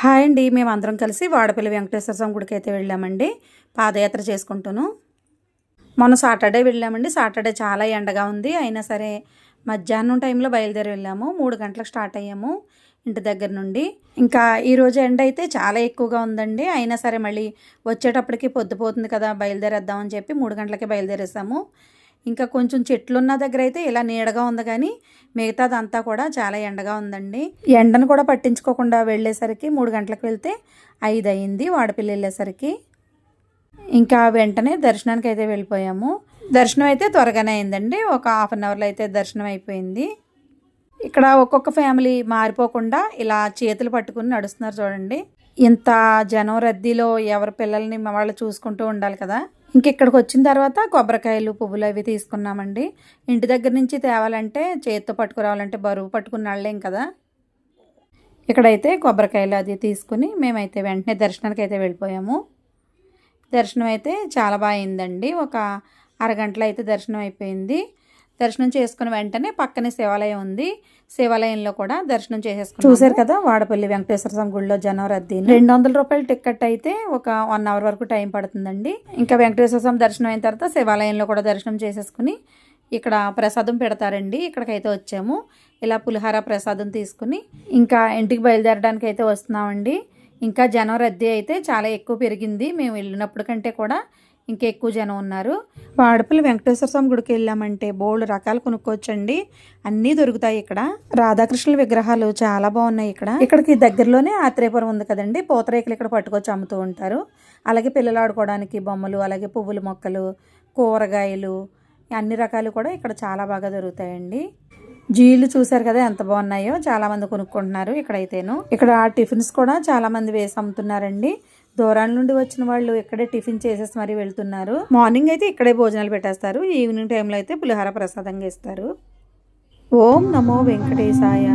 Hi అండి. మేమందరం కలిసి వాడపల్లి వెంకటేశ్వర స్వామి గుడికి అయితే వెళ్ళామండి. పాదయాత్ర చేసుకుంటూను. మొన్న సాటర్డే వెళ్ళామండి. సాటర్డే చాలా ఎండగా ఉంది. అయినా సరే మధ్యాహ్నం టైంలో బయలుదేరి వెళ్ళాము. 3 గంటలకు స్టార్ట్ అయ్యాము ఇంటి దగ్గర నుండి. ఇంకా ఈరోజు ఎండ అయితే చాలా ఎక్కువగా ఉందండి. అయినా సరే మళ్ళీ వచ్చేటప్పటికి పొద్దుపోతుంది కదా, బయలుదేరేద్దామని చెప్పి 3 గంటలకే బయలుదేరేసాము. ఇంకా కొంచెం చెట్లున్న దగ్గర అయితే ఇలా నీడగా ఉంది, కానీ మిగతాదంతా కూడా చాలా ఎండగా ఉందండి. ఎండను కూడా పట్టించుకోకుండా వెళ్ళేసరికి 3 గంటలకు వెళ్తే 5 అయింది వాడపల్లి వెళ్ళేసరికి. ఇంకా వెంటనే దర్శనానికి అయితే వెళ్ళిపోయాము. దర్శనం అయితే త్వరగానే అయిందండి. ఒక హాఫ్ అన్ అవర్లో అయితే దర్శనం అయిపోయింది. ఇక్కడ ఒక్కొక్క ఫ్యామిలీ మారిపోకుండా ఇలా చేతులు పట్టుకుని నడుస్తున్నారు చూడండి. ఇంత జనం రద్దీలో ఎవరి పిల్లల్ని వాళ్ళు చూసుకుంటూ ఉండాలి కదా. ఇక్కడికి వచ్చిన తర్వాత కొబ్బరికాయలు, పువ్వులు అవి తీసుకున్నామండి. ఇంటి దగ్గర నుంచి తేవాలంటే చేతితో పట్టుకురావాలంటే బరువు పట్టుకుని నడలేం కదా. ఇక్కడైతే కొబ్బరికాయలు అది తీసుకుని మేమైతే వెంటనే దర్శనానికి అయితే వెళ్ళిపోయాము. దర్శనం అయితే చాలా బాగా అయిందండి. ఒక అరగంటలో అయితే దర్శనం అయిపోయింది. దర్శనం చేసుకుని వెంటనే పక్కనే శివాలయం ఉంది. శివాలయంలో కూడా దర్శనం చేసేసుకున్నాం. చూసారు కదా వాడపల్లి వెంకటేశ్వర స్వామి గుడిలో జనం రద్దీ. 200 రూపాయల టికెట్ అయితే ఒక 1 అవర్ వరకు టైం పడుతుందండి. ఇంకా వెంకటేశ్వర స్వామి దర్శనం అయిన తర్వాత శివాలయంలో కూడా దర్శనం చేసేసుకుని ఇక్కడ ప్రసాదం పెడతారండి. ఇక్కడికైతే వచ్చాము. ఇలా పులిహార ప్రసాదం తీసుకుని ఇంకా ఇంటికి బయలుదేరడానికి అయితే వస్తున్నామండి. ఇంకా జనం రద్దీ అయితే చాలా ఎక్కువ పెరిగింది. మేము వెళ్ళినప్పుడు కంటే కూడా ఇంకా ఎక్కువ జనం ఉన్నారు. వాడపల్లి వెంకటేశ్వర స్వామి గుడికి వెళ్ళామంటే బోల్డ్ రకాలు కొనుక్కోవచ్చండి. అన్నీ దొరుకుతాయి ఇక్కడ. రాధాకృష్ణుల విగ్రహాలు చాలా బాగున్నాయి ఇక్కడ. ఇక్కడికి దగ్గరలోనే ఆత్రేయపురం ఉంది కదండి. పూతరేకులు ఇక్కడ పట్టుకొచ్చి అమ్ముతూ ఉంటారు. అలాగే పిల్లలు ఆడుకోవడానికి బొమ్మలు, అలాగే పువ్వుల మొక్కలు, కూరగాయలు, అన్ని రకాలు కూడా ఇక్కడ చాలా బాగా దొరుకుతాయండి. జీళ్ళు చూసారు కదా ఎంత బాగున్నాయో, చాలా మంది కొనుక్కుంటున్నారు ఇక్కడైతేను. ఇక్కడ టిఫిన్స్ కూడా చాలా మంది వేసి అమ్ముతున్నారండి. దూరాల నుండి వచ్చిన వాళ్ళు ఇక్కడే టిఫిన్ చేసేసి మరీ వెళ్తున్నారు. మార్నింగ్ అయితే ఇక్కడే భోజనాలు పెట్టేస్తారు. ఈవినింగ్ టైంలో అయితే పులిహార ప్రసాదంగా ఇస్తారు. ఓం నమో వెంకటేశాయ.